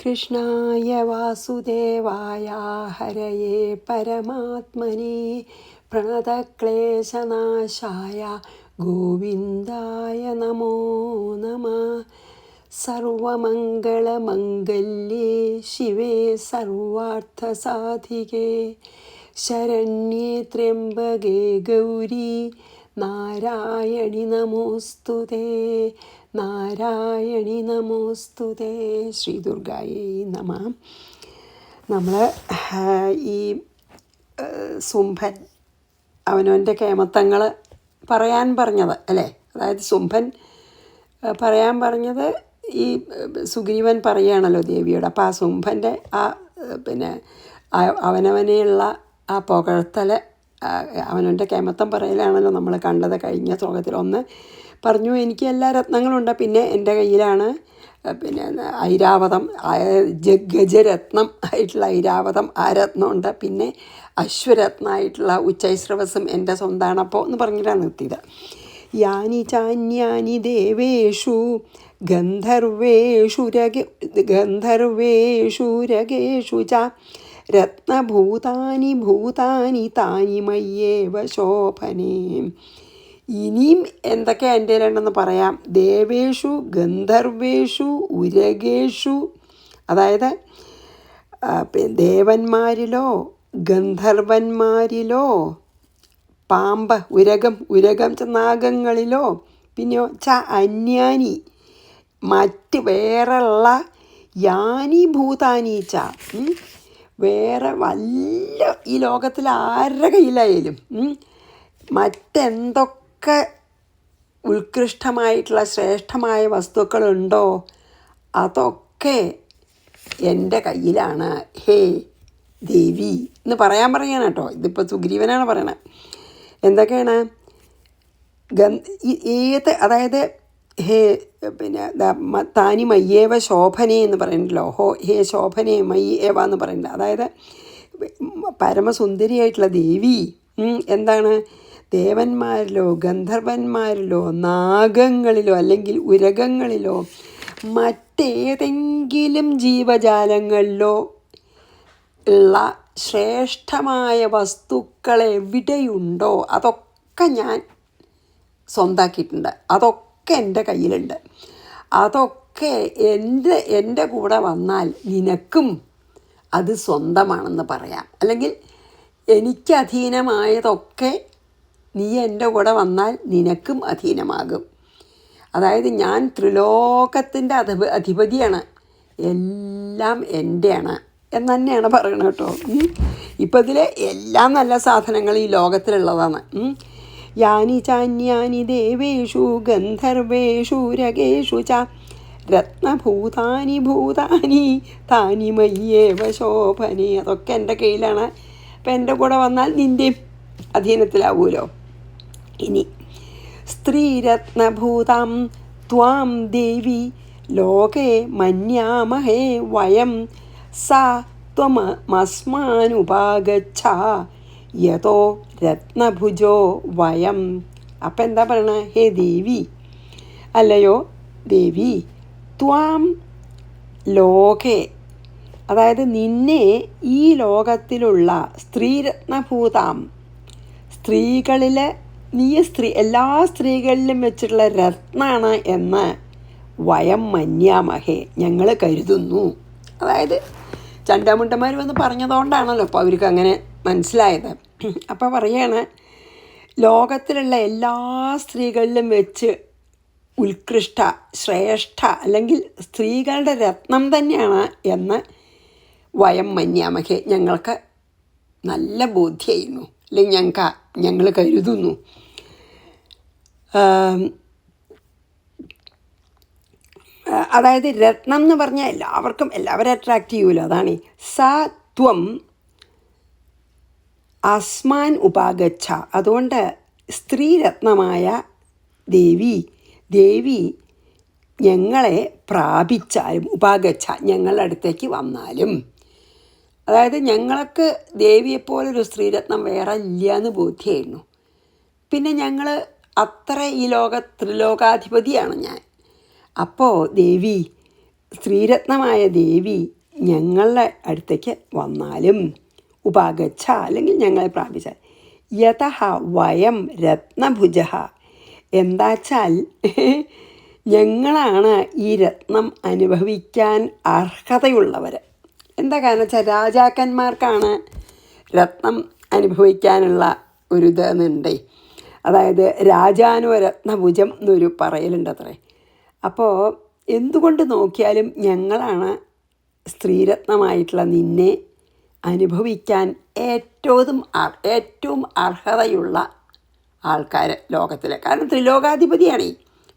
കൃഷ്ണായ വാസുദേവായ ഹരയേ പരമാത്മനെ പ്രണതക്ലേശനാശായ ഗോവിന്ദായ നമോ നമഃ. സർവമംഗളമംഗല്യേ ശിവേ സർവാർത്ഥസാധികേ ശരണ്യേ ത്രയംബകേ ഗൗരി നാരായണി നമോസ്തുതേ നാരായണി നമോസ്തുതേ. ശ്രീ ദുർഗായേ നമഃ. നമ്മൾ ഈ സുംഭൻ അവനവൻ്റെ കേമത്തങ്ങൾ പറയാൻ പറഞ്ഞത് അല്ലേ, അതായത് സുംഭൻ പറയാൻ പറഞ്ഞത് ഈ സുഗ്രീവൻ പറയുകയാണല്ലോ ദേവിയോട്. അപ്പോൾ ആ സുംഭൻ്റെ പിന്നെ അവനവനെയുള്ള ആ പുകഴ്ത്തൽ, അവനവൻ്റെ കേമത്തം പറയലാണല്ലോ നമ്മൾ കണ്ടത് കഴിഞ്ഞ ശ്ലോകത്തിൽ. ഒന്ന് പറഞ്ഞു, എനിക്ക് എല്ലാ രത്നങ്ങളുണ്ട്, പിന്നെ എൻ്റെ കയ്യിലാണ് പിന്നെ ഐരാവതം, ഗജരത്നം ആയിട്ടുള്ള ഐരാവതം ആ രത്നമുണ്ട്, പിന്നെ അശ്വരത്നമായിട്ടുള്ള ഉച്ചൈസ്രവസും എൻ്റെ സ്വന്താണപ്പോൾ എന്ന് പറഞ്ഞിട്ടാണ് നിർത്തിയത്. യാനി ചാന്യാനി ദേവേഷു ഗന്ധർവേഷു രഗേഷു ച രത്നഭൂതാനി ഭൂതാനി താനി മയ്യേവ ശോഭനേ. ഇനിയും എന്തൊക്കെ എൻ്റെ ഉണ്ടെന്ന് പറയാം. ദേവേഷു ഗന്ധർവേഷു ഉരകേഷു, അതായത് ദേവന്മാരിലോ ഗന്ധർവന്മാരിലോ പാമ്പ് ഉരകം നാഗങ്ങളിലോ പിന്നെയോ ച അന്യാനി മറ്റ് വേറെയുള്ള യാനി ഭൂതാനി ച വേറെ വല്ല ഈ ലോകത്തിൽ ആരുടെ കയ്യിലായാലും മറ്റെന്തൊക്കെ ഉത്കൃഷ്ടമായിട്ടുള്ള ശ്രേഷ്ഠമായ വസ്തുക്കളുണ്ടോ അതൊക്കെ എൻ്റെ കയ്യിലാണ് ഹേ ദേവി എന്ന് പറയാണ് കേട്ടോ. ഇതിപ്പോൾ സുഗ്രീവനാണ് പറയണത്. എന്തൊക്കെയാണ് അതായത് ഹേ പിന്നെ താനി മയ്യേവ ശോഭനെ എന്ന് പറയുന്നുണ്ടല്ലോ. ഹേ ശോഭനെ മയ്യേവ എന്ന് പറയുന്നുണ്ട്. അതായത് പരമസുന്ദരിയായിട്ടുള്ള ദേവി എന്താണ്, ദേവന്മാരിലോ ഗന്ധർവന്മാരിലോ നാഗങ്ങളിലോ അല്ലെങ്കിൽ ഉരകങ്ങളിലോ മറ്റേതെങ്കിലും ജീവജാലങ്ങളിലോ ഉള്ള ശ്രേഷ്ഠമായ വസ്തുക്കൾ എവിടെയുണ്ടോ അതൊക്കെ ഞാൻ സ്വന്താക്കിയിട്ടുണ്ട്, അതൊക്കെ എൻ്റെ കയ്യിലുണ്ട്. അതൊക്കെ എൻ്റെ കൂടെ വന്നാൽ നിനക്കും അത് സ്വന്തമാണെന്ന് പറയാം. അല്ലെങ്കിൽ എനിക്ക് അധീനമായതൊക്കെ നീ എൻ്റെ കൂടെ വന്നാൽ നിനക്കും അധീനമാകും. അതായത് ഞാൻ ത്രിലോകത്തിൻ്റെ അധിപതിയാണ്, എല്ലാം എൻ്റെയാണ് എന്ന് തന്നെയാണ് പറയണത് കേട്ടോ. ഇപ്പം ഇതിൽ എല്ലാ നല്ല സാധനങ്ങൾ ഈ ലോകത്തിലുള്ളതാണ്. യാനി ചാന്യാനി ദേവേഷു ഗന്ധർവേഷു രഗേഷു ച രത്നഭൂതാനി ഭൂതാനി താനി മയ്യേവ ശോഭനെ. അതൊക്കെ എൻ്റെ കയ്യിലാണ്. അപ്പം എൻ്റെ കൂടെ വന്നാൽ നിൻ്റെയും അധീനത്തിലാവുമല്ലോ. ഇനി സ്ത്രീരത്നഭൂതാം ത്വാം ദേവി ലോകേ മന്യാമഹേ വയം സാ ത്വമസ്മാനുപാഗച്ഛ യതോ രത്നഭുജോ വയം. അപ്പം എന്താ പറയണ, ഹേ ദേവി, അല്ലയോ ദേവി, ത്വാം ലോകേ, അതായത് നിന്നെ ഈ ലോകത്തിലുള്ള സ്ത്രീരത്നഭൂതാം, സ്ത്രീകളിൽ നീ എല്ലാ സ്ത്രീകളിലും വെച്ചിട്ടുള്ള രത്നാണ് എന്ന് വയം മന്യാമഹേ ഞങ്ങൾ കരുതുന്നു. അതായത് ചണ്ടാമുണ്ടന്മാർ വന്ന് പറഞ്ഞതുകൊണ്ടാണല്ലോ അപ്പോൾ അവർക്ക് അങ്ങനെ മനസ്സിലായത്. അപ്പോൾ പറയാണ്, ലോകത്തിലുള്ള എല്ലാ സ്ത്രീകളിലും വെച്ച് ഉത്കൃഷ്ട ശ്രേഷ്ഠ അല്ലെങ്കിൽ സ്ത്രീകളുടെ രത്നം തന്നെയാണ് എന്ന് വയം മന്യാമഹേ ഞങ്ങൾക്ക് നല്ല ബോധ്യമായിരുന്നു, അല്ലെങ്കിൽ ഞങ്ങൾ കരുതുന്നു. അതായത് രത്നം എന്ന് പറഞ്ഞാൽ എല്ലാവരും അട്രാക്റ്റ് ചെയ്യുമല്ലോ. അതാണ് സാ ത്വം അസ്മാൻ ഉപാഗച്ഛ. അതുകൊണ്ട് സ്ത്രീരത്നമായ ദേവി ഞങ്ങളെ പ്രാപിച്ചാലും, ഉപാഗച്ഛ ഞങ്ങളുടെ അടുത്തേക്ക് വന്നാലും, അതായത് ഞങ്ങൾക്ക് ദേവിയെപ്പോലൊരു സ്ത്രീരത്നം വേറെ ഇല്ല എന്ന് ബോധ്യമായിരുന്നു. പിന്നെ ഞങ്ങൾ അത്ര ഈ ത്രിലോകാധിപതിയാണ് ഞാൻ. അപ്പോൾ ദേവി സ്ത്രീരത്നമായ ദേവി ഞങ്ങളുടെ അടുത്തേക്ക് വന്നാലും ഉപാഗച്ഛ അല്ലെങ്കിൽ ഞങ്ങളെ പ്രാപിച്ചാൽ യതഃ വയം രത്നഭുജ എന്താച്ചാൽ ഞങ്ങളാണ് ഈ രത്നം അനുഭവിക്കാൻ അർഹതയുള്ളവർ. എന്താ കാരണം വെച്ചാൽ രാജാക്കന്മാർക്കാണ് രത്നം അനുഭവിക്കാനുള്ള ഒരു ഇതെന്നുണ്ടേ. അതായത് രാജാനോ രത്നഭുജം എന്നൊരു പറയലുണ്ട് അത്രേ. അപ്പോൾ എന്തുകൊണ്ട് നോക്കിയാലും ഞങ്ങളാണ് സ്ത്രീരത്നമായിട്ടുള്ള നിന്നെ അനുഭവിക്കാൻ ഏറ്റവും അർഹതയുള്ള ആൾക്കാർ ലോകത്തിൽ. കാരണം ത്രിലോകാധിപതിയാണ്.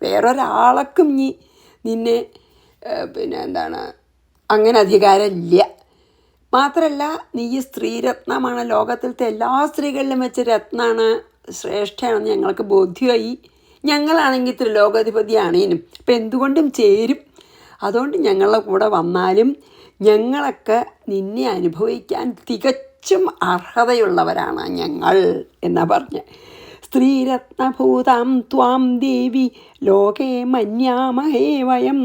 വേറൊരാൾക്കും നിന്നെ അങ്ങനെ അധികാരമില്ല. മാത്രമല്ല നീ സ്ത്രീരത്നമാണ്, ലോകത്തിലത്തെ എല്ലാ സ്ത്രീകളിലും വെച്ച് രത്നമാണ്, ശ്രേഷ്ഠയാണെന്ന് ഞങ്ങൾക്ക് ബോധ്യമായി. ഞങ്ങളാണെങ്കിൽ ത്രിലോകാധിപതിയാണേനും അപ്പം എന്തുകൊണ്ടും ചേരും. അതുകൊണ്ട് ഞങ്ങളുടെ കൂടെ വന്നാലും ഞങ്ങളൊക്കെ നിന്നെ അനുഭവിക്കാൻ തികച്ചും അർഹതയുള്ളവരാണ് ഞങ്ങൾ എന്നാ പറഞ്ഞ്. സ്ത്രീരത്നഭൂതാം ത്വാം ദേവി ലോകേ മന്യാമഹേ വയം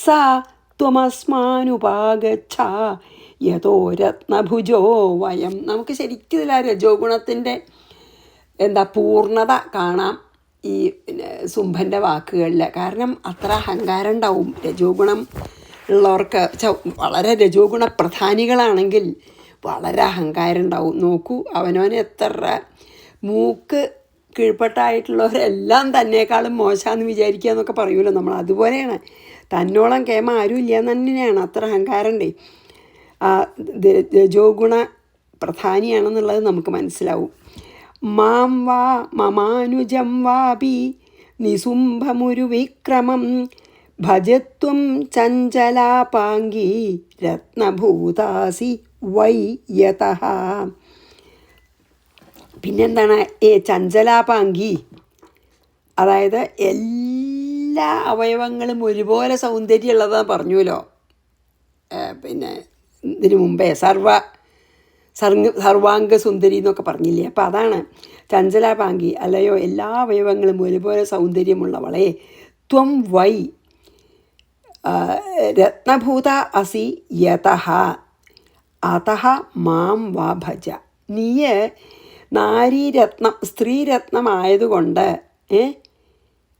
സാ ത്വമസ്മാനുപാഗച്ഛ യതോ രത്നഭുജോ വയം. നമുക്ക് ശരിക്കും ഇതിൽ രജോ ഗുണത്തിൻ്റെ പൂർണ്ണത കാണാം ഈ സുംഭൻ്റെ വാക്കുകളിൽ. കാരണം അത്ര അഹങ്കാരം ഉണ്ടാവും. രജോ ഗുണം ഉള്ളവർക്ക് വളരെ രജോ ഗുണ പ്രധാനികളാണെങ്കിൽ വളരെ അഹങ്കാരം ഉണ്ടാവും. നോക്കൂ, അവനവന് എത്ര മൂക്ക് കീഴ്പ്പെട്ടായിട്ടുള്ളവരെല്ലാം തന്നേക്കാളും മോശമാണെന്ന് വിചാരിക്കുക എന്നൊക്കെ പറയുമല്ലോ നമ്മൾ. അതുപോലെയാണ്, തന്നോളം കേമ ആരും ഇല്ല എന്ന് തന്നെയാണ്. അത്ര അഹങ്കാരമുണ്ടേ. രജോ ഗുണ പ്രധാനിയാണെന്നുള്ളത് നമുക്ക് മനസ്സിലാവും. മാം വാ മമാനുജം വാപി നിസുംഭമുരു വിക്രമം ഭജത്വം ചഞ്ചലാപാംഗി രത്നഭൂതാസി വൈ യതഃ. പിന്നെന്താണ് ചഞ്ചലാപാംഗി? അതായത് എല്ലാ അവയവങ്ങളും ഒരുപോലെ സൗന്ദര്യമുള്ളതാണെന്ന് പറഞ്ഞുവല്ലോ ഇതിനു മുമ്പേ. സർവാംഗ സുന്ദരി എന്നൊക്കെ പറഞ്ഞില്ലേ. അപ്പം അതാണ് ചഞ്ചലാപാംഗി. അല്ലയോ എല്ലാ അവയവങ്ങളും ഒരുപോലെ സൗന്ദര്യമുള്ളവളെ, ത്വം വൈ രത്നഭൂത അസി യതഃ അതഃ മാം വാ ഭജ. നീയ് നാരീരത്നം സ്ത്രീരത്നമായതുകൊണ്ട്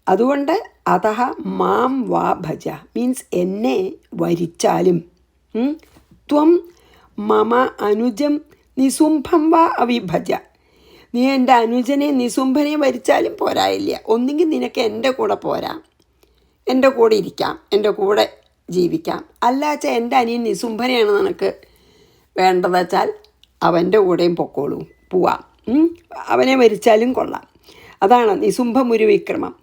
അതുകൊണ്ട് അതഃ മാം വാ ഭജ മീൻസ് എന്നെ വരിച്ചാലും. ത്വം മമ അനുജം നിസുംഭം വാ അവിഭജ. നീ എൻ്റെ അനുജനെ നിസുംഭനെ വരിച്ചാലും പോരായില്ല. ഒന്നുകിൽ നിനക്ക് എൻ്റെ കൂടെ പോരാം, എൻ്റെ കൂടെ ഇരിക്കാം, എൻ്റെ കൂടെ ജീവിക്കാം. അല്ലാച്ചാൽ എൻ്റെ അനിയൻ നിസുംഭനെയാണ് നിനക്ക് വേണ്ടത് വെച്ചാൽ അവൻ്റെ കൂടെയും പൊക്കോളൂ, പോവാം. അവനെ വരിച്ചാലും കൊള്ളാം. അതാണ് നിസുംഭമുരു വിക്രമം.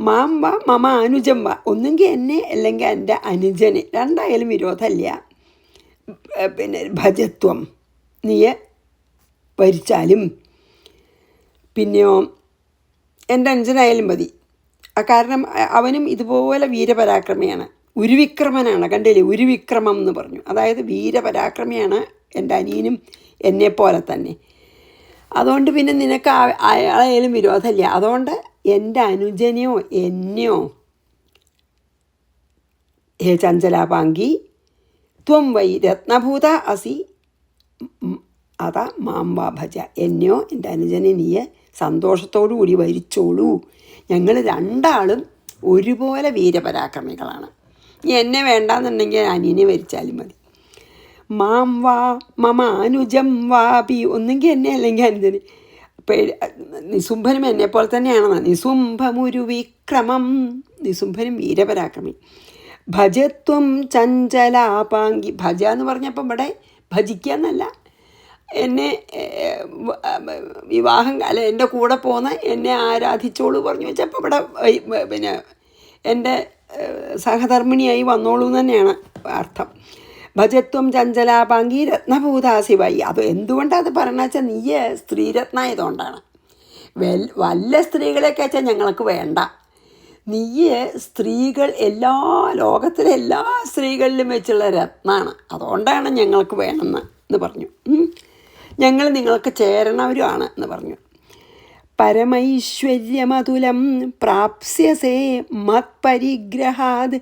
മാം വാ മമ അനുജം വാ. ഒന്നുകിൽ എന്നെ അല്ലെങ്കിൽ എൻ്റെ അനുജനെ, രണ്ടായാലും വിരോധമില്ല. ഭജത്വം നീ വരിച്ചാലും. പിന്നെയോ എൻ്റെ അനുജനായാലും മതി. കാരണം അവനും ഇതുപോലെ വീരപരാക്രമിയാണ്, ഉരുവിക്രമനാണ്. കണ്ടില്ലേ, ഉരുവിക്രമം എന്ന് പറഞ്ഞു. അതായത് വീരപരാക്രമിയാണ് എൻ്റെ അനിയനും എന്നെപ്പോലെ തന്നെ. അതുകൊണ്ട് പിന്നെ നിനക്ക് അയാളായാലും വിരോധമില്ല. അതുകൊണ്ട് എൻ്റെ അനുജനെയോ എന്നെയോ ഹേ ചഞ്ചലാപാംഗി ത്വം വൈ രത്നഭൂത അസി അത മാം വാ ഭജ. എന്നെയോ എൻ്റെ അനുജനെ നീ സന്തോഷത്തോടു കൂടി വരിച്ചോളൂ. ഞങ്ങൾ രണ്ടാളും ഒരുപോലെ വീരപരാക്രമികളാണ്. നീ എന്നെ വേണ്ടാന്നുണ്ടെങ്കിൽ അനിയനെ വരിച്ചാലും മതി. മാം വാ മമ അനുജം വാപി. ഒന്നെങ്കിൽ എന്നെ അല്ലെങ്കിൽ അനുജന്. നിസുംഭനും എന്നെപ്പോലെ തന്നെയാണെന്ന്. നിസുംഭമുരു വിക്രമം. നിസുംഭനും വീരപരാക്രമി. ഭജത്വം ചഞ്ചലാപാംഗി. ഭജ എന്ന് പറഞ്ഞപ്പോൾ ഇവിടെ ഭജിക്കുക എന്നല്ല, എന്നെ വിവാഹം അല്ല എൻ്റെ കൂടെ പോന്ന് എന്നെ ആരാധിച്ചോളൂ പറഞ്ഞു വെച്ചപ്പോൾ ഇവിടെ പിന്നെ എൻ്റെ സഹധർമ്മിണിയായി വന്നോളൂ എന്ന് തന്നെയാണ് അർത്ഥം. ഭജത്വം ചഞ്ചലാപാംഗി രത്നഭൂതാസിവായി. അത് എന്തുകൊണ്ടാണ് അത് പറയണ വെച്ചാൽ നീ സ്ത്രീരത്നായതുകൊണ്ടാണ്. വല്ല സ്ത്രീകളെയൊക്കെ വെച്ചാൽ ഞങ്ങൾക്ക് വേണ്ട. നീ സ്ത്രീകൾ ലോകത്തിലെ എല്ലാ സ്ത്രീകളിലും വെച്ചുള്ള രത്നമാണ്, അതുകൊണ്ടാണ് ഞങ്ങൾക്ക് വേണമെന്ന് പറഞ്ഞു. ഞങ്ങൾ നിങ്ങൾക്ക് ചേരണവരുമാണ് എന്ന് പറഞ്ഞു. പരമൈശ്വര്യമതുലം പ്രാപ്സ്യസേ മത്പരിഗ്രഹാത്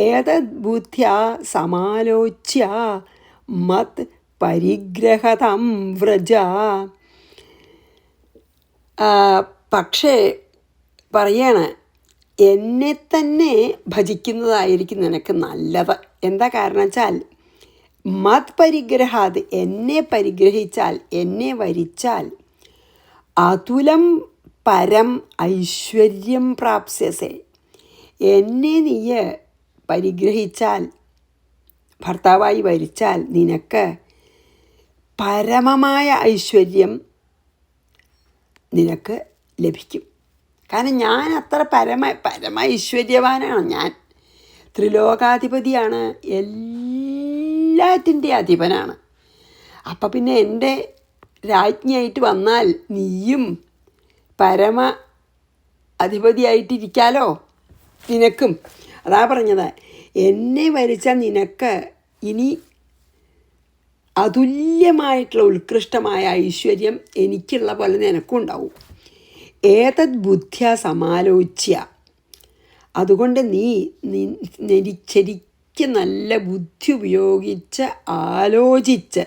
ഏതദ്ബുദ്ധ്യാ സമാലോച്യ മത് പരിഗ്രഹതം വ്രജ. പക്ഷേ പറയാണ്, എന്നെ തന്നെ ഭജിക്കുന്നതായിരിക്കും നിനക്ക് നല്ലത്. എന്താ കാരണം വെച്ചാൽ മത് പരിഗ്രഹാത്, എന്നെ പരിഗ്രഹിച്ചാൽ, എന്നെ വരിച്ചാൽ അതുലം പരം ഐശ്വര്യം പ്രാപ്സ്യസേ. എന്നെ നീ പരിഗ്രഹിച്ചാൽ, ഭർത്താവായി വരിച്ചാൽ നിനക്ക് പരമമായ ഐശ്വര്യം നിനക്ക് ലഭിക്കും. കാരണം ഞാൻ അത്ര പരമ ഐശ്വര്യവാനാണ്. ഞാൻ ത്രിലോകാധിപതിയാണ്, എല്ലാറ്റിൻ്റെ അധിപനാണ്. അപ്പം പിന്നെ എൻ്റെ രാജ്ഞിയായിട്ട് വന്നാൽ നീയും പരമ അധിപതിയായിട്ടിരിക്കാലോ നിനക്കും. അതാ പറഞ്ഞത്, എന്നെ വരിച്ചാൽ നിനക്ക് ഇനി അതുല്യമായിട്ടുള്ള ഉത്കൃഷ്ടമായ ഐശ്വര്യം എനിക്കുള്ള പോലെ നിനക്കും ഉണ്ടാവും. ഏതത് ബുദ്ധ്യ സമാലോച്യ, അതുകൊണ്ട് നീ ശരിക്കും നല്ല ബുദ്ധി ഉപയോഗിച്ച് ആലോചിച്ച്,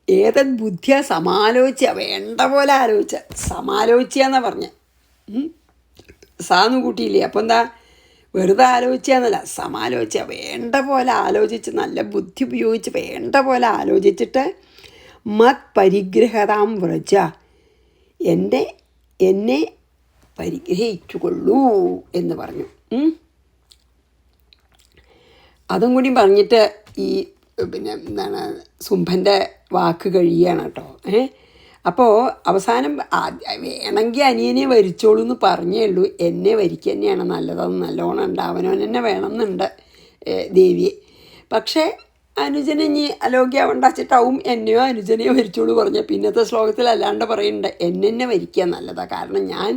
ഏതത് ബുദ്ധ്യ സമാലോച്യ, വേണ്ട പോലെ ആലോചിച്ച്, സമാലോച്യ എന്നാണ് പറഞ്ഞ് സാന്ന് കൂട്ടിയില്ലേ. അപ്പോൾ എന്താ, വെറുതെ ആലോചിക്കുക എന്നല്ല, സമാലോചിച്ച, വേണ്ട പോലെ ആലോചിച്ച്, നല്ല ബുദ്ധി ഉപയോഗിച്ച് വേണ്ട പോലെ ആലോചിച്ചിട്ട് മത് പരിഗ്രഹതാം വ്രജ, എന്നെ പരിഗ്രഹിച്ചുകൊള്ളൂ എന്ന് പറഞ്ഞു. അതും കൂടി പറഞ്ഞിട്ട് ഈ പിന്നെ എന്താണ് ശുംഭൻ്റെ വാക്ക് കഴിയുകയാണ് കേട്ടോ. അപ്പോൾ അവസാനം വേണമെങ്കിൽ അനിയനെ വരിച്ചോളൂ എന്ന് പറഞ്ഞേ ഉള്ളൂ. എന്നെ വരിക്കുക തന്നെയാണ് നല്ലതെന്ന് നല്ലോണം ഉണ്ട്, അവനവൻ തന്നെ വേണമെന്നുണ്ട് ദേവിയെ. പക്ഷേ അനുജനെ ഇനി അലോഗ്യാവണ്ടാച്ചിട്ടാവും എന്നെയോ അനുജനെയോ വരിച്ചോളൂ പറഞ്ഞ. പിന്നത്തെ ശ്ലോകത്തിൽ അല്ലാണ്ട് പറയുന്നുണ്ട് എന്നെ വരിക്കുക നല്ലതാണ്. കാരണം ഞാൻ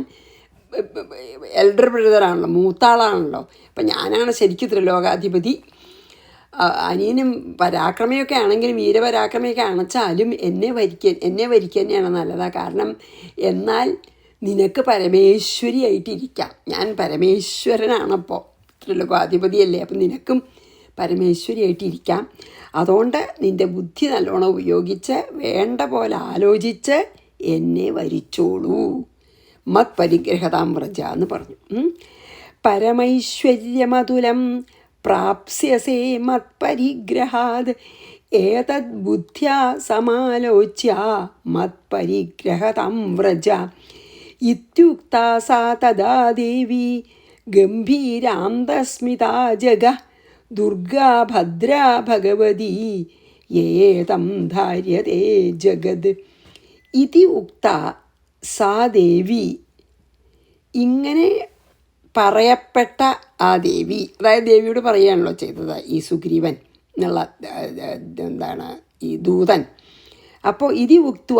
എൽഡർ ബ്രദറാണല്ലോ, മൂത്താളാണല്ലോ. അപ്പം ഞാനാണ് ശരിക്കും ത്രിലോകാധിപതി. അനിയനും പരാക്രമയൊക്കെ ആണെങ്കിലും വീരപരാക്രമയൊക്കെ അണച്ചാലും എന്നെ വരിക്കുക തന്നെയാണ് നല്ലതാണ്. കാരണം എന്നാൽ നിനക്ക് പരമേശ്വരിയായിട്ടിരിക്കാം. ഞാൻ പരമേശ്വരനാണപ്പോൾ, ത്രിലോകാധിപതിയല്ലേ. അപ്പം നിനക്കും പരമേശ്വരിയായിട്ടിരിക്കാം. അതുകൊണ്ട് നിൻ്റെ ബുദ്ധി നല്ലോണം ഉപയോഗിച്ച് വേണ്ട പോലെ ആലോചിച്ച് എന്നെ വരിച്ചോളൂ. മത് പരിഗ്രഹതാം വ്രജ എന്ന് പറഞ്ഞു. പരമൈശ്വര്യമതുലം പ്രാപ്സ്യസേ മത് പരിഗ്രഹാത് ഏതദ് ബുദ്ധ്യാ സമാലോച്യ മത് പരിഗ്രഹതം വ്രജ. ഇത്യുക്താ സാ തദാ ദേവി ഗംഭീരാന്തസ്മിതാ ജഗ ദുർഗാ ഭദ്രാ ഭഗവതി യേതം ധാര്യതേ ജഗത്. ഇതി ഉക്ത സാ ദേവി, ഇങ്ങനെ പറയപ്പെട്ട ആ ദേവി, അതായത് ദേവിയോട് പറയുകയാണല്ലോ ചെയ്തത് ഈ സുഗ്രീവൻ എന്നുള്ള എന്താണ് ഈ ദൂതൻ. അപ്പോൾ ഇതി ഉക്ത്വ,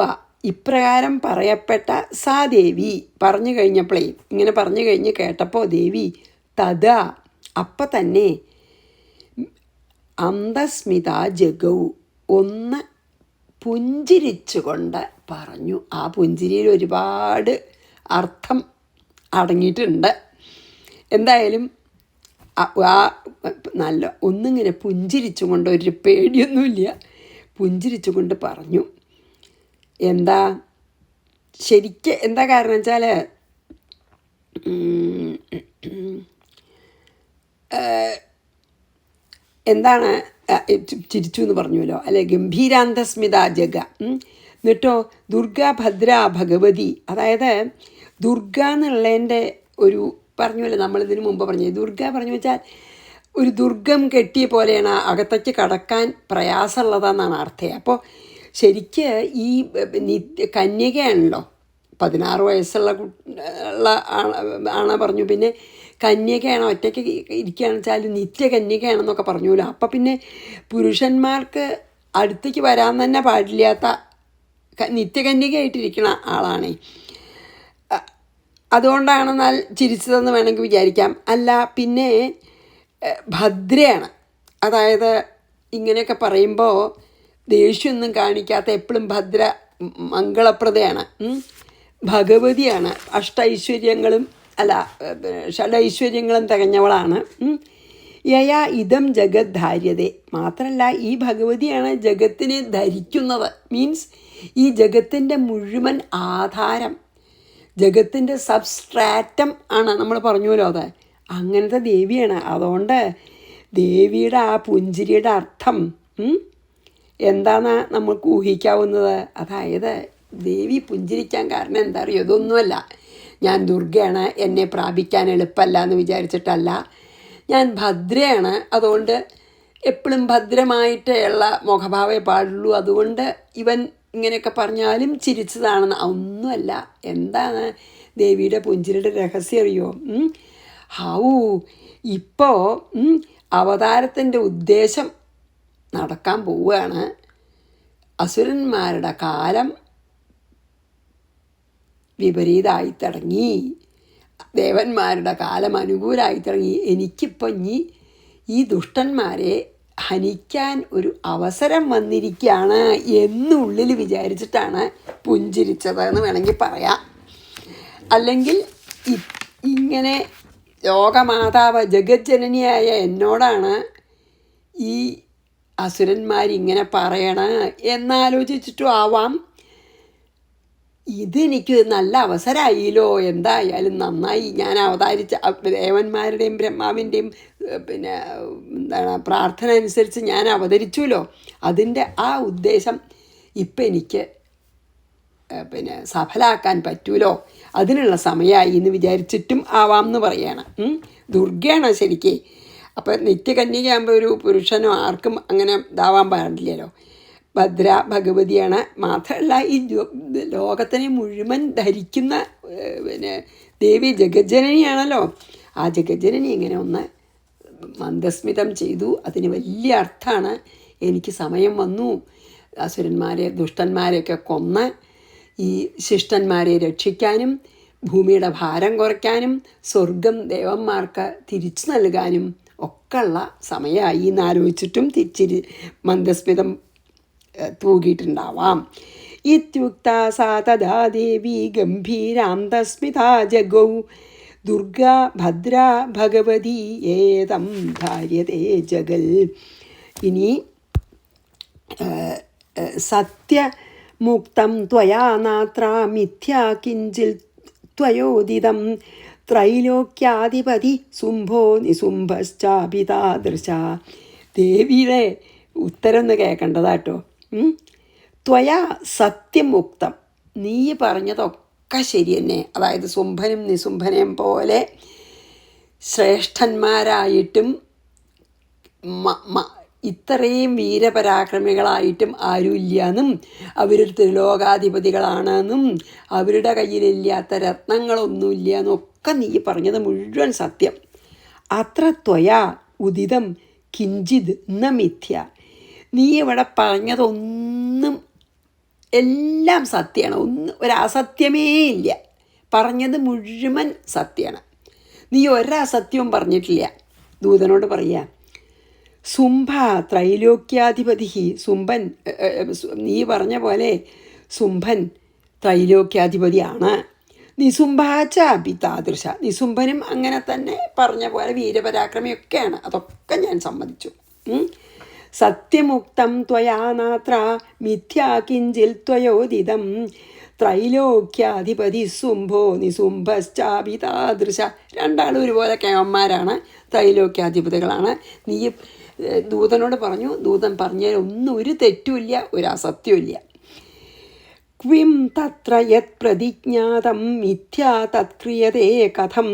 ഇപ്രകാരം പറയപ്പെട്ട സാ ദേവി പറഞ്ഞു കഴിഞ്ഞപ്പോഴേ, ഇങ്ങനെ പറഞ്ഞു കഴിഞ്ഞ് കേട്ടപ്പോൾ ദേവി തഥാ, അപ്പം തന്നെ അന്തസ്മിത ജഗൗ, ഒന്ന് പുഞ്ചിരിച്ചുകൊണ്ട് പറഞ്ഞു. ആ പുഞ്ചിരിയിൽ ഒരുപാട് അർത്ഥം അടങ്ങിയിട്ടുണ്ട്. എന്തായാലും ആ നല്ല ഒന്നിങ്ങനെ പുഞ്ചിരിച്ചുകൊണ്ട്, ഒരു പേടിയൊന്നുമില്ല, പുഞ്ചിരിച്ചുകൊണ്ട് പറഞ്ഞു. എന്താ ശരിക്ക് എന്താ കാരണം വെച്ചാൽ എന്താണ് ചിരിച്ചു എന്ന് പറഞ്ഞുവല്ലോ അല്ലെ. ഗംഭീരാന്തസ്മിത ജഗ. എന്നിട്ടോ ദുർഗാ ഭദ്ര ഭഗവതി, അതായത് ദുർഗ എന്നുള്ളതിൻ്റെ ഒരു പറഞ്ഞുവല്ലോ, നമ്മളിതിന് മുമ്പ് പറഞ്ഞു. ദുർഗ പറഞ്ഞു വെച്ചാൽ ഒരു ദുർഗം കെട്ടിയ പോലെയാണ്, അകത്തേക്ക് കടക്കാൻ പ്രയാസമുള്ളതെന്നാണ് അർത്ഥം. അപ്പോൾ ശരിക്ക് ഈ കന്യകയാണല്ലോ, 16 വയസ്സുള്ള ആണ് പറഞ്ഞു. പിന്നെ കന്യകയാണ്, ഒറ്റയ്ക്ക് ഇരിക്കുകയാണെന്ന് വെച്ചാൽ നിത്യകന്യകയാണെന്നൊക്കെ പറഞ്ഞുല്ലോ. അപ്പം പിന്നെ പുരുഷന്മാർക്ക് അടുത്തേക്ക് വരാൻ തന്നെ പാടില്ലാത്ത നിത്യകന്യകയായിട്ടിരിക്കുന്ന ആളാണേ. അതുകൊണ്ടാണെന്നാൽ ചിരിച്ചതെന്ന് വേണമെങ്കിൽ വിചാരിക്കാം. അല്ല, പിന്നെ ഭദ്രയാണ്, അതായത് ഇങ്ങനെയൊക്കെ പറയുമ്പോൾ ദേഷ്യമൊന്നും കാണിക്കാത്ത, എപ്പോഴും ഭദ്ര മംഗളപ്രദയാണ്, ഭഗവതിയാണ്, ഷഡൈശ്വര്യങ്ങളും തികഞ്ഞവളാണ്. യയാ ഇതം ജഗത് ധാര്യതേ. മാത്രമല്ല ഈ ഭഗവതിയാണ് ജഗത്തിനെ ധരിക്കുന്നത്. മീൻസ് ഈ ജഗത്തിൻ്റെ മുഴുവൻ ആധാരം, ജഗത്തിൻ്റെ സബ്സ്ട്രാറ്റം ആണ്. നമ്മൾ പറഞ്ഞുവല്ലോ അത് അങ്ങനത്തെ ദേവിയാണ്. അതുകൊണ്ട് ദേവിയുടെ ആ പുഞ്ചിരിയുടെ അർത്ഥം എന്താണെന്ന് നമുക്ക് ഊഹിക്കാവുന്നത്. അതായത് ദേവി പുഞ്ചിരിക്കാൻ കാരണം എന്താ അറിയോ? ഇതൊന്നുമല്ല ഞാൻ ദുർഗയാണ്, എന്നെ പ്രാപിക്കാൻ എളുപ്പമല്ല എന്ന് വിചാരിച്ചിട്ടല്ല. ഞാൻ ഭദ്രയാണ്, അതുകൊണ്ട് എപ്പോഴും ഭദ്രമായിട്ടുള്ള മുഖഭാവേ പാടുള്ളൂ, അതുകൊണ്ട് ഇവൻ ഇങ്ങനെയൊക്കെ പറഞ്ഞാലും ചിരിച്ചതാണെന്ന്. ഒന്നുമല്ല. എന്താണ് ദേവിയുടെ പുഞ്ചിരിയുടെ രഹസ്യം അറിയോ? ഇപ്പോൾ അവതാരത്തിൻ്റെ ഉദ്ദേശം നടക്കാൻ പോവുകയാണ്. അസുരന്മാരുടെ കാലം വിപരീതമായി തുടങ്ങി, ദേവന്മാരുടെ കാലം അനുകൂലമായി തുടങ്ങി. എനിക്കിപ്പോൾ ഇനി ഈ ദുഷ്ടന്മാരെ ഹനിക്കാൻ ഒരു അവസരം വന്നിരിക്കുകയാണ് എന്നുള്ളിൽ വിചാരിച്ചിട്ടാണ് പുഞ്ചിരിച്ചതെന്ന് വേണമെങ്കിൽ പറയാം. അല്ലെങ്കിൽ ഇങ്ങനെ ലോകമാതാവ് ജഗജ്ജനനിയായ എന്നോടാണ് ഈ അസുരന്മാരിങ്ങനെ പറയണ എന്നാലോചിച്ചിട്ടും ആവാം. ഇതെനിക്ക് നല്ല അവസരമായില്ലോ, എന്തായാലും നന്നായി. ഞാൻ അവതാരിച്ച ദേവന്മാരുടെയും ബ്രഹ്മാവിൻ്റെയും പ്രാർത്ഥന അനുസരിച്ച് ഞാൻ അവതരിച്ചുല്ലോ. അതിൻ്റെ ആ ഉദ്ദേശം ഇപ്പം എനിക്ക് സഫലാക്കാൻ പറ്റൂലോ, അതിനുള്ള സമയമായി എന്ന് വിചാരിച്ചിട്ടും ആവാം എന്ന് പറയാണ്. ദുർഗയാണ് ശരിക്ക്. അപ്പം നിത്യകന്യകയാകുമ്പോൾ ഒരു പുരുഷനോ ആർക്കും അങ്ങനെ ഇതാവാൻ പാടില്ലല്ലോ. ഭദ്ര ഭഗവതിയാണ്. മാത്രമല്ല ഈ ലോകത്തിനെ മുഴുവൻ ധരിക്കുന്ന ദേവി ജഗജ്ജനനിയാണല്ലോ. ആ ജഗജ്ജനനി ഇങ്ങനെ ഒന്ന് മന്ദസ്മിതം ചെയ്തു. അതിന് വലിയ അർത്ഥമാണ്. എനിക്ക് സമയം വന്നു അസുരന്മാരെ ദുഷ്ടന്മാരെയൊക്കെ കൊന്ന് ഈ ശിഷ്ടന്മാരെ രക്ഷിക്കാനും ഭൂമിയുടെ ഭാരം കുറയ്ക്കാനും സ്വർഗം ദേവന്മാർക്ക് തിരിച്ചു നൽകാനും ഒക്കെയുള്ള സമയമായി എന്നാലോചിച്ചിട്ടും തിരിച്ചിരി മന്ദസ്മിതം തൂകിയിട്ടുണ്ടാവാം. ഇത്യുക്ത സാ തഥാ ദേവി ഗംഭീരാന്തസ്മിതാ ജഗൗ ദുർഗാ ഭദ്രാ ഭഗവതി ഏതം ധാര്യതേ ജഗൽ. ഇനി സത്യമുക്തം ത്വയാ നാത്ര മിഥ്യാ കിഞ്ചിൽ ത്വയോദിതം ത്രൈലോക്യാധിപതി ശുംഭോ നിശുംഭശ്ചാപിതാദൃശ. ദേവിയുടെ ഉത്തരം ഒന്ന് കേൾക്കേണ്ടതാട്ടോ. ത്വയാ സത്യമുക്തം, നീ പറഞ്ഞതൊക്കെ ശരി തന്നെ. അതായത് ശുംഭനും നിശുംഭനെയും പോലെ ശ്രേഷ്ഠന്മാരായിട്ടും ഇത്രയും വീരപരാക്രമികളായിട്ടും ആരുമില്ലെന്നും അവരൊരു ത്രിലോകാധിപതികളാണെന്നും അവരുടെ കയ്യിലില്ലാത്ത രത്നങ്ങളൊന്നുമില്ല എന്നൊക്കെ നീ പറഞ്ഞത് മുഴുവൻ സത്യം. അത്ര ത്വയാ ഉദിതം കിഞ്ചിത് ന മിഥ്യ. നീ ഇവിടെ പറഞ്ഞതൊന്നും എല്ലാം സത്യമാണ്, ഒരസത്യമേ ഇല്ല. പറഞ്ഞത് മുഴുവൻ സത്യമാണ്. നീ ഒരസത്യവും പറഞ്ഞിട്ടില്ല. ദൂതനോട് പറയുക, ശുംഭ ത്രൈലോക്യാധിപതി. ശുംഭൻ, നീ പറഞ്ഞ പോലെ ശുംഭൻ ത്രൈലോക്യാധിപതിയാണ്. നിശുംഭാച്ച പിതാദൃശ. നിശുംഭനും അങ്ങനെ തന്നെ പറഞ്ഞ പോലെ വീരപരാക്രമിയൊക്കെയാണ്. അതൊക്കെ ഞാൻ സമ്മതിച്ചു. സത്യമുക്തം ത്വയാ നാത്ര മിഥ്യാ കിഞ്ചിൽ ത്വയോദിതം ത്രൈലോക്യാധിപതി ശുംഭോ നിശുംഭശ്ചാപിതാദൃശ. രണ്ടാളും ഒരുപോലെ കേവന്മാരാണ്, ത്രൈലോക്യാധിപതികളാണ്. നീ ദൂതനോട് പറഞ്ഞു. ദൂതൻ പറഞ്ഞതിലൊന്നും ഒരു തെറ്റുമില്ല, ഒരു അസത്യമില്ല. ക്വിം തത്ര യത് പ്രതിജ്ഞാതം മിഥ്യാ തത്ക്രിയതേ കഥം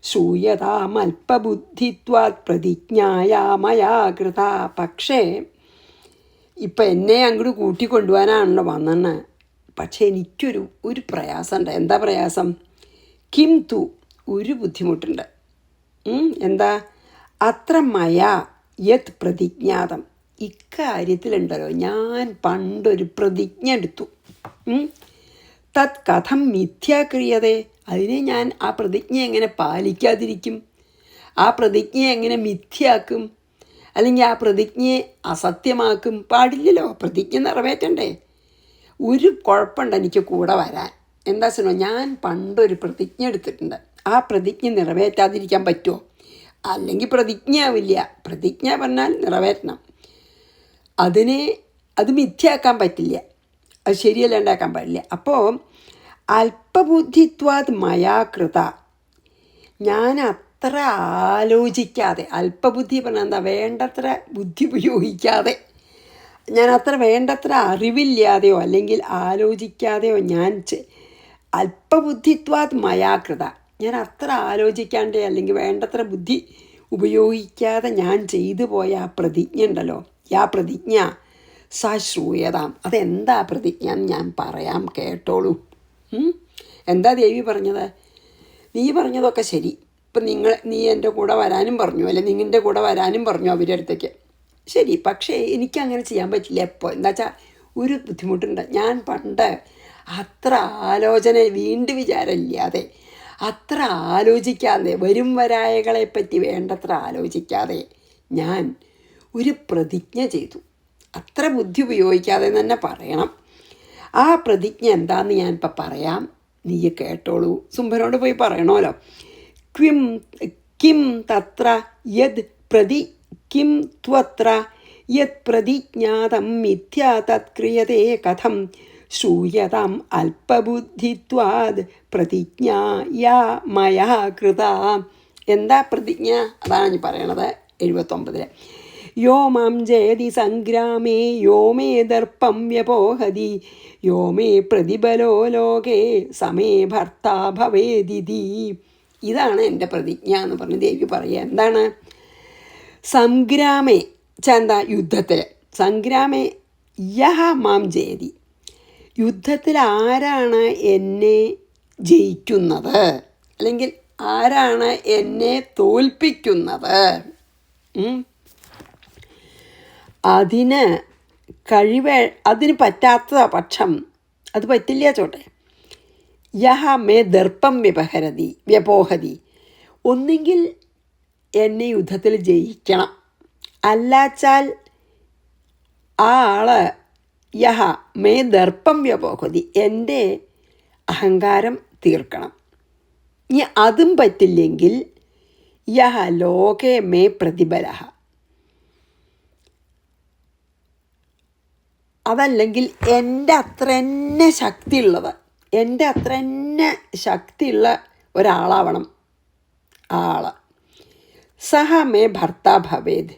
ശ്രൂയതാമൽപബുദ്ധിത്വാത് പ്രതിജ്ഞായാ മയാ കൃത. പക്ഷേ ഇപ്പം എന്നെ അങ്ങോട്ട് കൂട്ടിക്കൊണ്ടുപോകാനാണല്ലോ വന്നെന്ന്. പക്ഷേ എനിക്കൊരു പ്രയാസമുണ്ട്. എന്താ പ്രയാസം? കിം തു, ഒരു ബുദ്ധിമുട്ടുണ്ട്. എന്താ? അത്ര മയാ യത് പ്രതിജ്ഞാതം. ഇക്കാര്യത്തിലുണ്ടല്ലോ ഞാൻ പണ്ടൊരു പ്രതിജ്ഞ എടുത്തു. തത് കഥം മിഥ്യാക്രിയതേ. അതിനെ ഞാൻ ആ പ്രതിജ്ഞ എങ്ങനെ പാലിക്കാതിരിക്കും? ആ പ്രതിജ്ഞയെ എങ്ങനെ മിഥ്യയാക്കും? അല്ലെങ്കിൽ ആ പ്രതിജ്ഞയെ അസത്യമാക്കും? പാടില്ലല്ലോ. പ്രതിജ്ഞ നിറവേറ്റണ്ടേ? ഒരു കുഴപ്പമുണ്ട് എനിക്ക് കൂടെ വരാൻ. എന്താ വെച്ചോ, ഞാൻ പണ്ടൊരു പ്രതിജ്ഞ എടുത്തിട്ടുണ്ട്. ആ പ്രതിജ്ഞ നിറവേറ്റാതിരിക്കാൻ പറ്റുമോ? അല്ലെങ്കിൽ പ്രതിജ്ഞയാവില്ല. പ്രതിജ്ഞ പറഞ്ഞാൽ നിറവേറ്റണം. അത് മിഥ്യയാക്കാൻ പറ്റില്ല, അത് ശരിയല്ലാണ്ടാക്കാൻ പാടില്ല. അപ്പോൾ അല്പബുദ്ധിത്വാത് മയാ കൃത, ഞാൻ അത്ര ആലോചിക്കാതെ, അല്പബുദ്ധി പറഞ്ഞാൽ എന്താ, വേണ്ടത്ര ബുദ്ധി ഉപയോഗിക്കാതെ, ഞാൻ അത്ര വേണ്ടത്ര അറിവില്ലാതെയോ അല്ലെങ്കിൽ ആലോചിക്കാതെയോ അല്പബുദ്ധിത്വാത് മയാകൃത, ഞാൻ അത്ര ആലോചിക്കാണ്ടേ അല്ലെങ്കിൽ വേണ്ടത്ര ബുദ്ധി ഉപയോഗിക്കാതെ ഞാൻ ചെയ്തു പോയ ആ പ്രതിജ്ഞ ഉണ്ടല്ലോ, യാ പ്രതിജ്ഞ സശ്രൂയതാം, അതെന്താ പ്രതിജ്ഞ എന്ന് ഞാൻ പറയാം, കേട്ടോളൂ. എന്താ ദേവി പറഞ്ഞത്? നീ പറഞ്ഞതൊക്കെ ശരി. ഇപ്പം നീ എൻ്റെ കൂടെ വരാനും പറഞ്ഞു, അല്ലെ നിങ്ങളുടെ കൂടെ വരാനും പറഞ്ഞു അവരുടെ അടുത്തേക്ക്. ശരി, പക്ഷേ എനിക്കങ്ങനെ ചെയ്യാൻ പറ്റില്ല. എപ്പോൾ എന്താ വെച്ചാൽ ഒരു ബുദ്ധിമുട്ടുണ്ട്. ഞാൻ പണ്ട് അത്ര ആലോചന, വീണ്ടും വിചാരമില്ലാതെ, അത്ര ആലോചിക്കാതെ, വരും വരായകളെപ്പറ്റി വേണ്ടത്ര ആലോചിക്കാതെ ഞാൻ ഒരു പ്രതിജ്ഞ ചെയ്തു. അത്ര ബുദ്ധി ഉപയോഗിക്കാതെ തന്നെ പറയണം. ആ പ്രതിജ്ഞ എന്താണെന്ന് ഞാനിപ്പോൾ പറയാം, നീ കേട്ടോളൂ. സുംഭനോട് പോയി പറയണമല്ലോ. കിം തത്ര യദ് കിം ത്വത്ര യത് പ്രതിജ്ഞാതം മിഥ്യാ തത്ക്രിയതേ കഥം ശ്രൂയതാം അല്പബുദ്ധിത്വാത് പ്രതിജ്ഞാ യാ മയാ കൃത. എന്താ പ്രതിജ്ഞ? അതാണ് ഞാൻ പറയണത് 79. യോ മാം ജയതി സംഗ്രാമേ യോ മേ ദർപ്പം വ്യപോഹതി യോ മേ പ്രതിബലോ ലോകേ സമേ ഭർത്താ ഭവേദിതി. ഇതാണ് എൻ്റെ പ്രതിജ്ഞ എന്ന് പറഞ്ഞ് ദേവി പറയുക. എന്താണ്? സംഗ്രാമേ എന്താ? യുദ്ധത്തിൽ. സംഗ്രാമേ യഹ മാം ജയതി, യുദ്ധത്തിൽ ആരാണ് എന്നെ ജയിക്കുന്നത്, അല്ലെങ്കിൽ ആരാണ് എന്നെ തോൽപ്പിക്കുന്നത്, അതിന് പറ്റാത്ത പക്ഷം, അത് പറ്റില്ല ചോട്ടെ. യഹ മേ ദർപ്പം വ്യപോഹതി, ഒന്നുകിൽ എന്നെ യുദ്ധത്തിൽ ജയിക്കണം, അല്ലാച്ചാൽ ആ ആള് യഹ മേ ദർപ്പം വ്യപോഹതി, എൻ്റെ അഹങ്കാരം തീർക്കണം. ഇനി അതും പറ്റില്ലെങ്കിൽ യഹ ലോകേ മേ പ്രതിബല, അതല്ലെങ്കിൽ എൻ്റെ അത്ര തന്നെ ശക്തിയുള്ള ഒരാളാവണം ആ ആള്. സഹ മേ ഭർത്താ ഭവേദ്,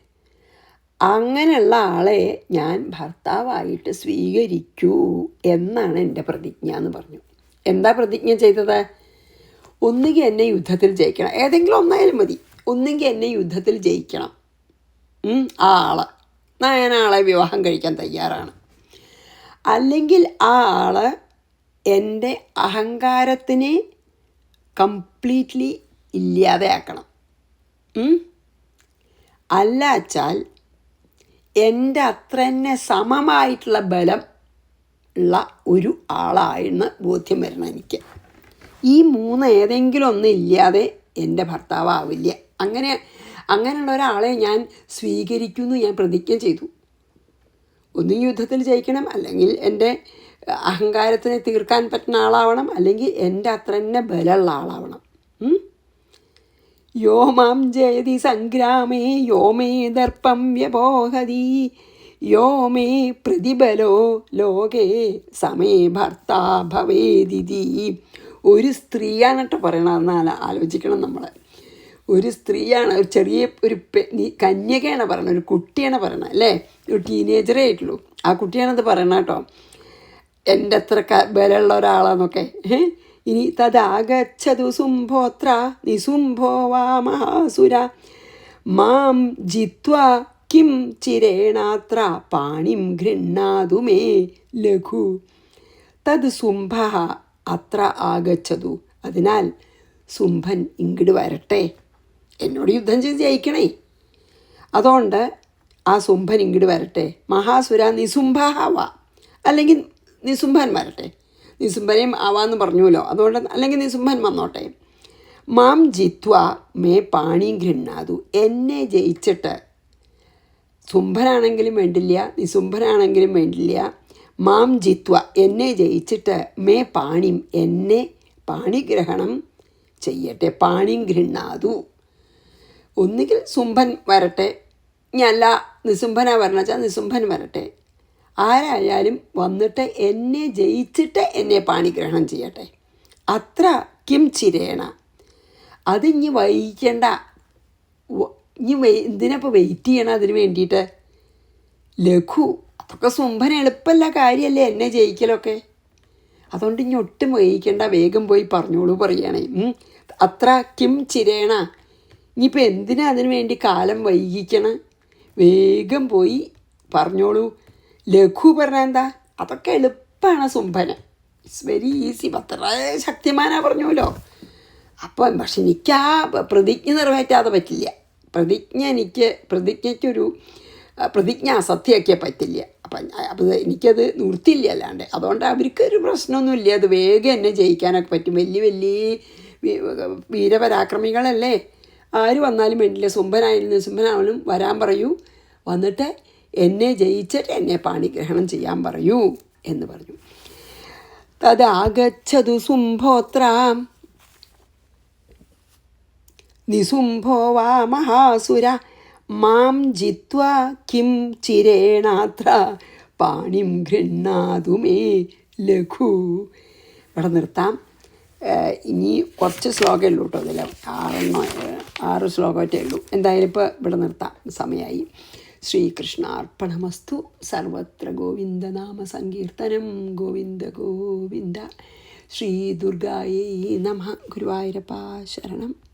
അങ്ങനെയുള്ള ആളെ ഞാൻ ഭർത്താവായിട്ട് സ്വീകരിക്കൂ എന്നാണ് എൻ്റെ പ്രതിജ്ഞ എന്ന് പറഞ്ഞു. എന്താ പ്രതിജ്ഞ ചെയ്തത്? ഒന്നുകിൽ എന്നെ യുദ്ധത്തിൽ ജയിക്കണം, ഏതെങ്കിലും ഒന്നായാലും മതി, ഒന്നുകിൽ എന്നെ യുദ്ധത്തിൽ ജയിക്കണം ആ ആള്, ഞാൻ ആളെ വിവാഹം കഴിക്കാൻ തയ്യാറാണ്. അല്ലെങ്കിൽ ആ ആള് എൻ്റെ അഹങ്കാരത്തിനെ കംപ്ലീറ്റ്ലി ഇല്ലാതെയാക്കണം. അല്ലാച്ചാൽ എൻ്റെ അത്ര തന്നെ സമമായിട്ടുള്ള ബലം ഉള്ള ഒരു ആളായെന്ന് ബോധ്യം വരണം എനിക്ക്. ഈ മൂന്ന് ഏതെങ്കിലും ഒന്നും ഇല്ലാതെ എൻ്റെ ഭർത്താവില്ല. അങ്ങനെയുള്ള ഒരാളെ ഞാൻ സ്വീകരിക്കുമെന്ന് ഞാൻ പ്രതിജ്ഞ ചെയ്തു. ഒന്നും യുദ്ധത്തിൽ ജയിക്കണം, അല്ലെങ്കിൽ എൻ്റെ അഹങ്കാരത്തിനെ തീർക്കാൻ പറ്റുന്ന ആളാവണം, അല്ലെങ്കിൽ എൻ്റെ അത്ര തന്നെ ബലമുള്ള ആളാവണം. യോ മാം ജയതി സംഗ്രാമേ യോ മേ ദർപ്പം വ്യപോഹതി യോ മേ പ്രതിബലോ ലോകേ സമേ ഭർത്താ ഭവേദിതി. ഒരു സ്ത്രീയാണ് കേട്ടോ പറയണതെന്ന് ആലോചിക്കണം നമ്മൾ. ഒരു സ്ത്രീയാണ്, ഒരു ചെറിയ കന്യകയാണ് പറയണത്, ഒരു കുട്ടിയാണ് പറയണത് അല്ലേ, ഒരു ടീനേജറേ ആയിട്ടുള്ളൂ. ആ കുട്ടിയാണത് പറയണ കേട്ടോ, എൻ്റെ അത്ര ബലമുള്ള ഒരാളാന്നൊക്കെ. ഇനി തദാഗച്ഛതു സുംഭോത്ര നിസുംഭോ വാ മഹാസുര മാം ജിത്വാ കിം ചിരേണാത്ര പാണിം ഗൃഹ്ണാതു മേ ലഘു. തത് സുംഭ അത്ര ആഗച്ഛതു, അതിനാൽ സുംഭൻ ഇങ്ങോട്ട് വരട്ടെ, എന്നോട് യുദ്ധം ചെയ്ത് ജയിക്കണേ. അതുകൊണ്ട് ആ സുംഭൻ ഇങ്ങോട്ട് വരട്ടെ. മഹാസുര നിസുംഭ അല്ലെങ്കിൽ നിസുംഭൻ വരട്ടെ. നിസുംഭനെയും ആവാന്ന് പറഞ്ഞുല്ലോ, അതുകൊണ്ട് അല്ലെങ്കിൽ നിസുംഭൻ വന്നോട്ടെ. മാം ജിത്വ മേ പാണി ഗൃഹ്ണാതു, എന്നെ ജയിച്ചിട്ട്, സുംഭനാണെങ്കിലും വേണ്ടില്ല നിസുംഭനാണെങ്കിലും വേണ്ടില്ല, മാം ജിത്വ എന്നെ ജയിച്ചിട്ട്, മേ പാണിം എന്നെ പാണിഗ്രഹണം ചെയ്യട്ടെ. പാണിം ഗൃഹ്ണാതു, ഒന്നുകിൽ ശുംഭൻ വരട്ടെ, ഇനി അല്ല നിശുംഭനാ വരണം വെച്ചാൽ നിശുംഭൻ വരട്ടെ, ആരായാലും വന്നിട്ട് എന്നെ ജയിച്ചിട്ട് എന്നെ പാണിഗ്രഹണം ചെയ്യട്ടെ. അത്ര കിം ചിരേണ, അതിഞ്ഞി വൈകിക്കണ്ട. ഇനി എന്തിനപ്പോൾ വെയിറ്റ് ചെയ്യണം അതിന് വേണ്ടിയിട്ട്? ലഘു, അതൊക്കെ ശുംഭൻ എളുപ്പമല്ല കാര്യമല്ലേ എന്നെ ജയിക്കലൊക്കെ. അതുകൊണ്ട് ഇനി ഒട്ടും വൈകിക്കണ്ട, വേഗം പോയി പറഞ്ഞോളൂ പറയണേ. അത്ര കിം ചിരേണ, ഇനിയിപ്പോൾ എന്തിനാ അതിനു വേണ്ടി കാലം വൈകിക്കണം, വേഗം പോയി പറഞ്ഞോളൂ. ലഘു പറഞ്ഞാൽ എന്താ, അതൊക്കെ എളുപ്പമാണ് ശുംഭന്, ഇറ്റ്സ് വെരി ഈസി. അത്ര ശക്തിമാനാ പറഞ്ഞല്ലോ. അപ്പം പക്ഷെ എനിക്ക് ആ പ്രതിജ്ഞ നിറവേറ്റാതെ പറ്റില്ല. പ്രതിജ്ഞയ്ക്കൊരു പ്രതിജ്ഞ അസത്യമാക്കിയാൽ പറ്റില്ല. അപ്പം എനിക്കത് നിർത്തിയില്ല അല്ലാണ്ട്. അതുകൊണ്ട് അവർക്കൊരു പ്രശ്നമൊന്നുമില്ല, അത് വേഗം എന്നെ ജയിക്കാനൊക്കെ പറ്റും. വലിയ വീരപരാക്രമികളല്ലേ, ആര് വന്നാലും വേണ്ടില്ല. ശുംഭനായാലും വരാൻ പറയൂ, വന്നിട്ട് എന്നെ ജയിച്ചിട്ട് എന്നെ പാണിഗ്രഹണം ചെയ്യാൻ പറയൂ എന്ന് പറഞ്ഞു. തദാഗച്ഛതു ശുംഭോത്ര നിശുംഭോ വാ മഹാസുര മാം ജിത്വാ കിം ചിരേണാത്ര പാണിം ഗൃഹ്ണാതു മേ ലഘു. ഇവിടെ നിർത്താം. ഇനി കുറച്ച് ശ്ലോകമേ ഉള്ളൂ കേട്ടോ, അതിൽ 6 ശ്ലോകമൊറ്റേ ഉള്ളൂ. എന്തായാലും ഇപ്പോൾ ഇവിടെ നിർത്താം, സമയമായി. ശ്രീകൃഷ്ണാർപ്പണമസ്തു. സർവത്ര ഗോവിന്ദനാമ സങ്കീർത്തനം. ഗോവിന്ദ ഗോവിന്ദ. ശ്രീ ദുർഗായൈ നമഃ. ഗുരുവായൂരപ്പ ശരണം.